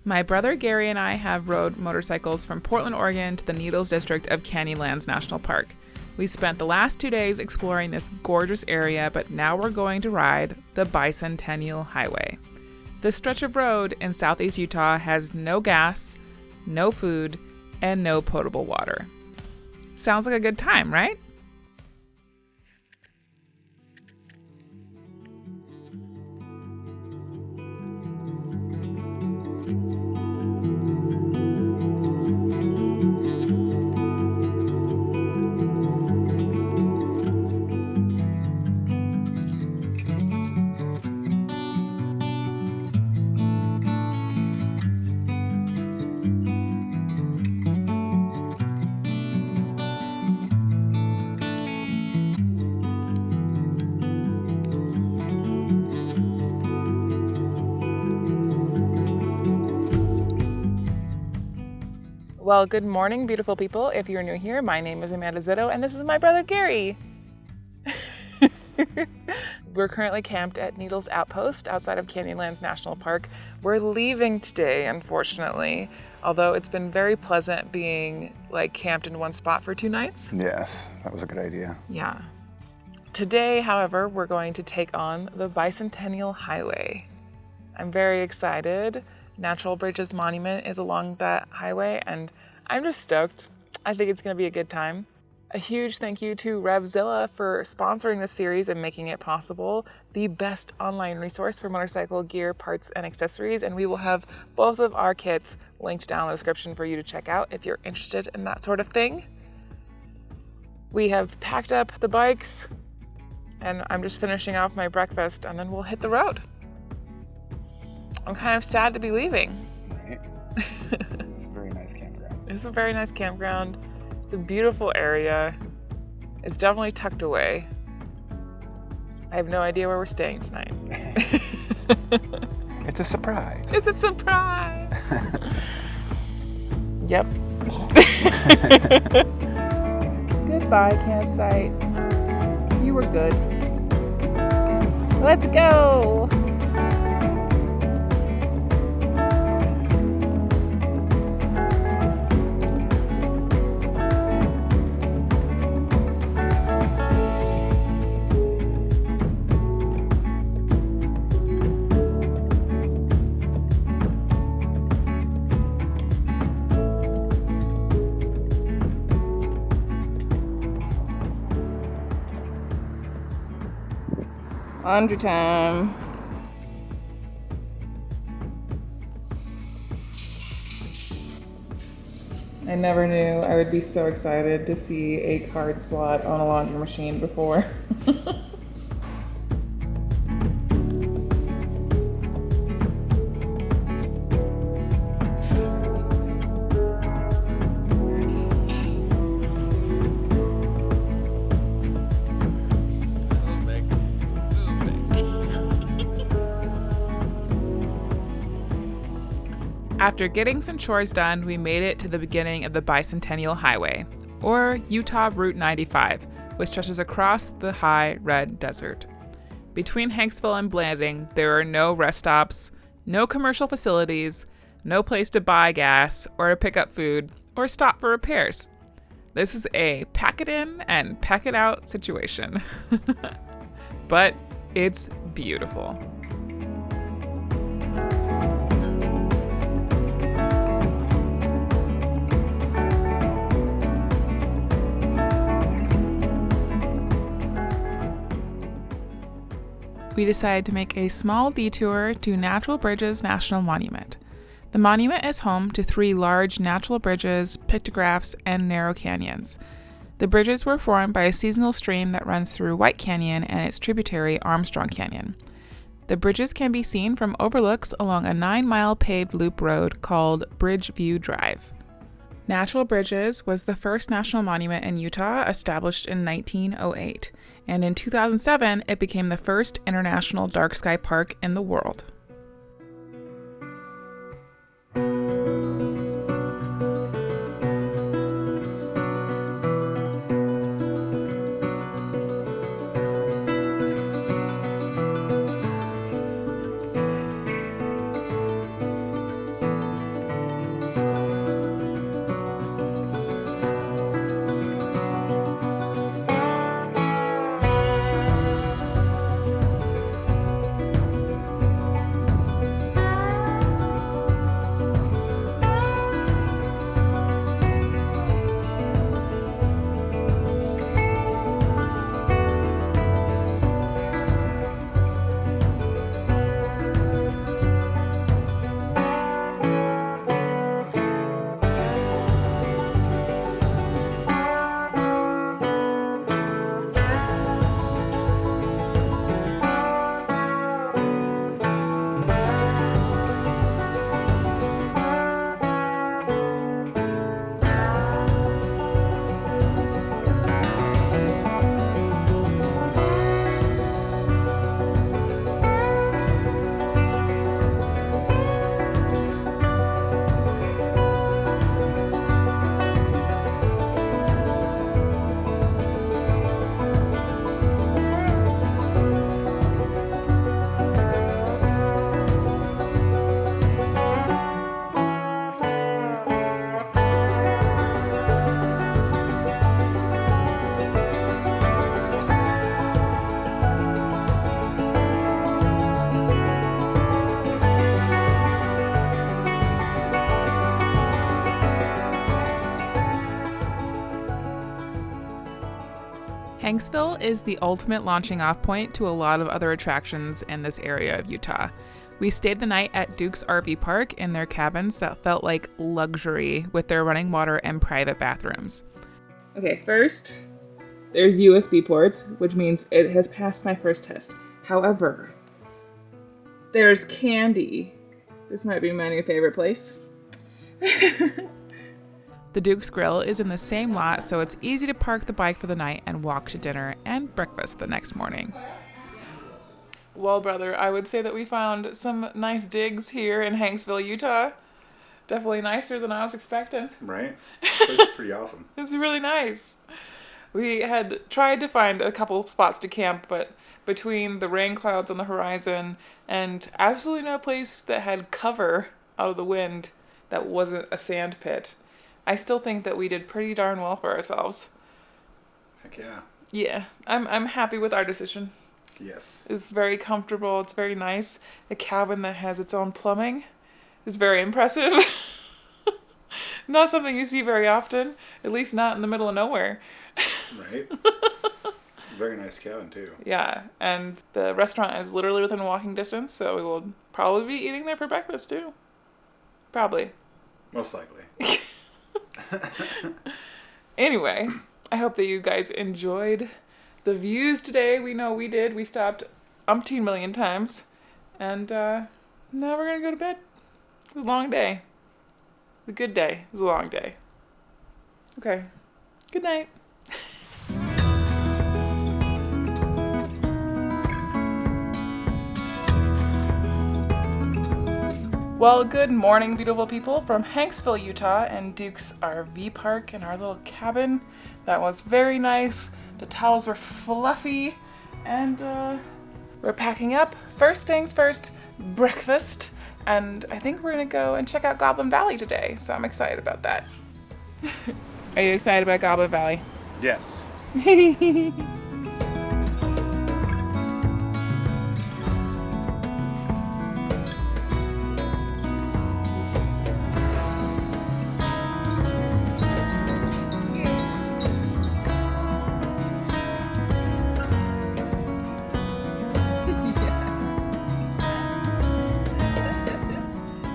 My brother Gary and I have rode motorcycles from Portland, Oregon to the Needles district of Canyonlands National Park. We spent the last 2 days exploring this gorgeous area, but now we're going to ride the Bicentennial Highway. This stretch of road in southeast Utah has no gas, no food, and no potable water. Sounds like a good time, right? Well, good morning, beautiful people. If you're new here, my name is Amanda Zitto, and this is my brother, Gary. We're currently camped at Needles Outpost outside of Canyonlands National Park. We're leaving today, unfortunately, although it's been very pleasant being camped in one spot for 2 nights. Yes, that was a good idea. Yeah. Today, however, we're going to take on the Bicentennial Highway. I'm very excited. Natural Bridges Monument is along that highway, and I'm just stoked. I think it's going to be a good time. A huge thank you to Revzilla for sponsoring this series and making it possible. The best online resource for motorcycle gear, parts, and accessories, and we will have both of our kits linked down in the description for you to check out if you're interested in that sort of thing. We have packed up the bikes, and I'm just finishing off my breakfast, and then we'll hit the road. I'm kind of sad to be leaving. Right. It's a very nice campground. It's a very nice campground. It's a beautiful area. It's definitely tucked away. I have no idea where we're staying tonight. It's a surprise. It's a surprise. Yep. Goodbye, campsite. You were good. Let's go. Laundry time. I never knew I would be so excited to see a card slot on a laundry machine before. After getting some chores done, we made it to the beginning of the Bicentennial Highway, or Utah Route 95, which stretches across the high red desert. Between Hanksville and Blanding, there are no rest stops, no commercial facilities, no place to buy gas or to pick up food or stop for repairs. This is a pack it in and pack it out situation. But it's beautiful. We decided to make a small detour to Natural Bridges National Monument. The monument is home to 3 large natural bridges, pictographs, and narrow canyons. The bridges were formed by a seasonal stream that runs through White Canyon and its tributary Armstrong Canyon. The bridges can be seen from overlooks along a 9-mile paved loop road called Bridgeview Drive. Natural Bridges was the first national monument in Utah established in 1908, and in 2007 it became the first international dark sky park in the world. Hanksville is the ultimate launching off point to a lot of other attractions in this area of Utah. We stayed the night at Duke's RV Park in their cabins that felt like luxury with their running water and private bathrooms. Okay, first, there's USB ports, which means it has passed my first test. However, there's candy. This might be my new favorite place. The Duke's Grill is in the same lot, so it's easy to park the bike for the night and walk to dinner and breakfast the next morning. Well, brother, I would say that we found some nice digs here in Hanksville, Utah. Definitely nicer than I was expecting. Right? This is pretty awesome. It's really nice. We had tried to find a couple spots to camp, but between the rain clouds on the horizon and absolutely no place that had cover out of the wind that wasn't a sand pit, I still think that we did pretty darn well for ourselves. Heck yeah. Yeah, I'm happy with our decision. Yes. It's very comfortable. It's very nice. A cabin that has its own plumbing is very impressive. Not something you see very often, at least not in the middle of nowhere. Right? Very nice cabin, too. Yeah, and the restaurant is literally within walking distance, so we will probably be eating there for breakfast, too. Probably. Most likely. Anyway, I hope that you guys enjoyed the views today. We know we did. We stopped umpteen million times. And now we're going to go to bed. It was a long day. It was a good day. It was a long day. Okay. Good night. Well, good morning, beautiful people, from Hanksville, Utah, and Duke's RV Park and our little cabin. That was very nice. The towels were fluffy, and we're packing up. First things first, breakfast, and I think we're gonna go and check out Goblin Valley today, so I'm excited about that. Are you excited about Goblin Valley? Yes.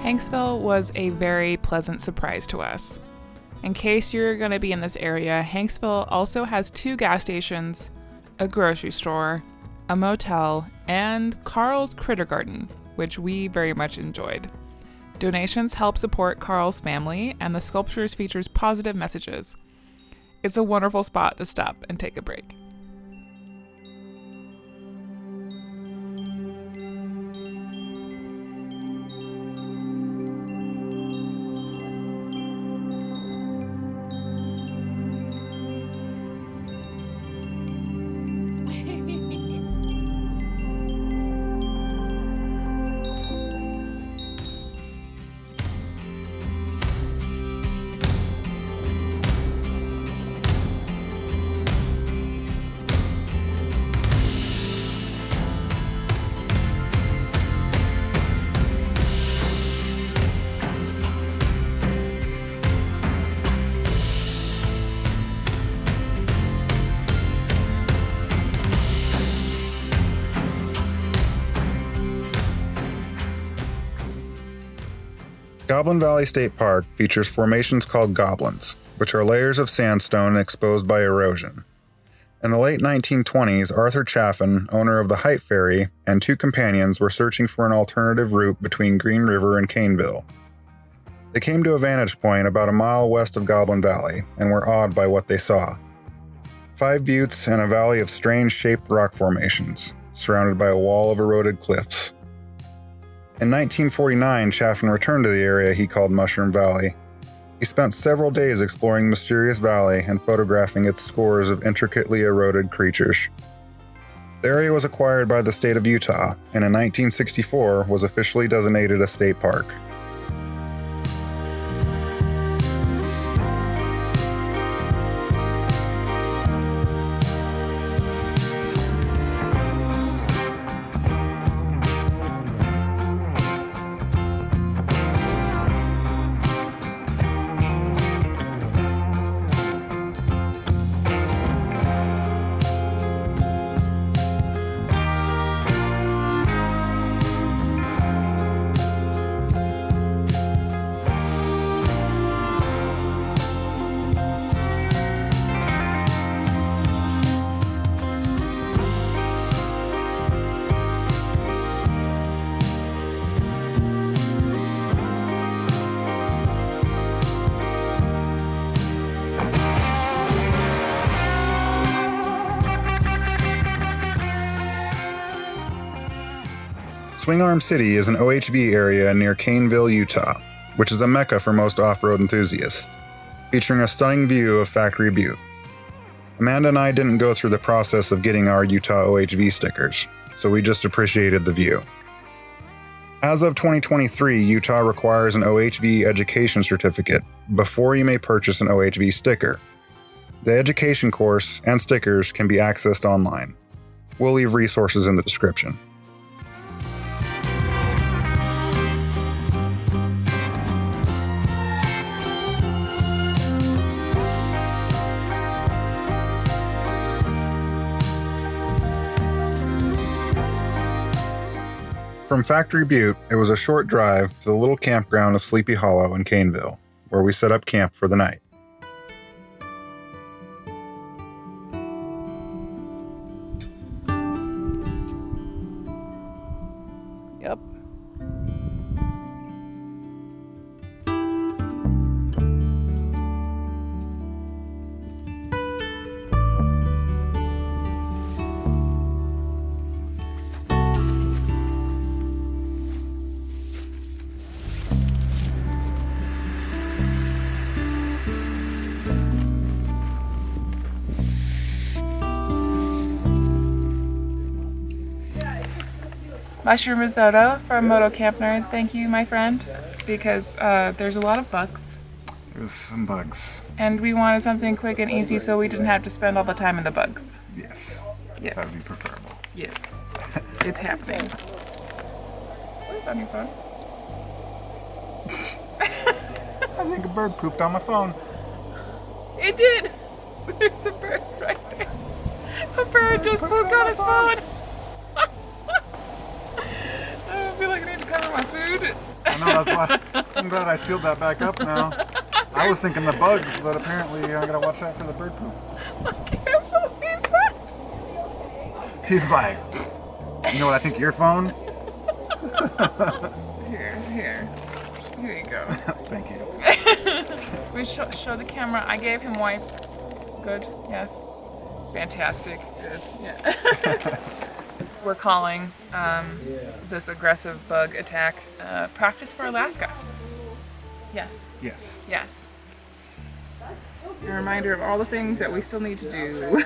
Hanksville was a very pleasant surprise to us. In case you're going to be in this area, Hanksville also has 2 gas stations, a grocery store, a motel, and Carl's Critter Garden, which we very much enjoyed. Donations help support Carl's family, and the sculptures features positive messages. It's a wonderful spot to stop and take a break. Goblin Valley State Park features formations called goblins, which are layers of sandstone exposed by erosion. In the late 1920s, Arthur Chaffin, owner of the Height Ferry, and 2 companions were searching for an alternative route between Green River and Caneville. They came to a vantage point about a mile west of Goblin Valley and were awed by what they saw. 5 buttes and a valley of strange-shaped rock formations, surrounded by a wall of eroded cliffs. In 1949, Chaffin returned to the area he called Mushroom Valley. He spent several days exploring the mysterious valley and photographing its scores of intricately eroded creatures. The area was acquired by the state of Utah, and in 1964 was officially designated a state park. Swing Arm City is an OHV area near Caneville, Utah, which is a mecca for most off-road enthusiasts, featuring a stunning view of Factory Butte. Amanda and I didn't go through the process of getting our Utah OHV stickers, so we just appreciated the view. As of 2023, Utah requires an OHV education certificate before you may purchase an OHV sticker. The education course and stickers can be accessed online. We'll leave resources in the description. From Factory Butte, it was a short drive to the little campground of Sleepy Hollow in Caneville, where we set up camp for the night. Yep. Mushroom risotto from Moto Camp Nerd. Thank you, my friend, because there's a lot of bugs. There's some bugs. And we wanted something quick and easy so we didn't have to spend all the time in the bugs. Yes. Yes. That would be preferable. Yes. It's happening. What is on your phone? I think a bird pooped on my phone. It did! There's a bird right there. A bird just pooped on his phone. I feel like I need to cover my food. I know, that's why I'm glad I sealed that back up now. I was thinking the bugs, but apparently I gotta watch out for the bird poop. I can't believe that. He's like, you know what I think of your phone? Here you go. Thank you. We show the camera. I gave him wipes. Good. Yes. Fantastic. Good. Yeah. We're calling this aggressive bug attack practice for Alaska. Yes. Yes. Yes. A reminder of all the things that we still need to do.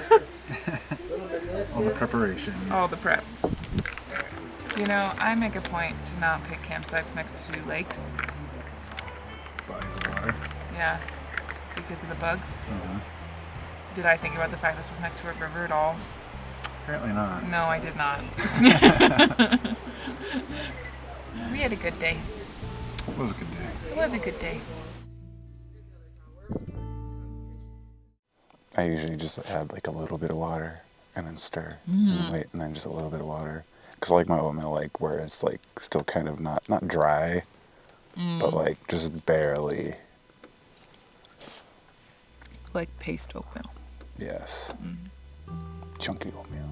All the preparation. All the prep. You know, I make a point to not pick campsites next to lakes. Bodies of water. Yeah, because of the bugs. Mm-hmm. Did I think about the fact this was next to a river at all? Apparently not. No, I did not. We had a good day. It was a good day. It was a good day. I usually just add like a little bit of water and then stir and wait, and then just a little bit of water. Because I like my oatmeal like where it's like still kind of not dry, but like just barely. Like paste oatmeal. Yes. Chunky oatmeal.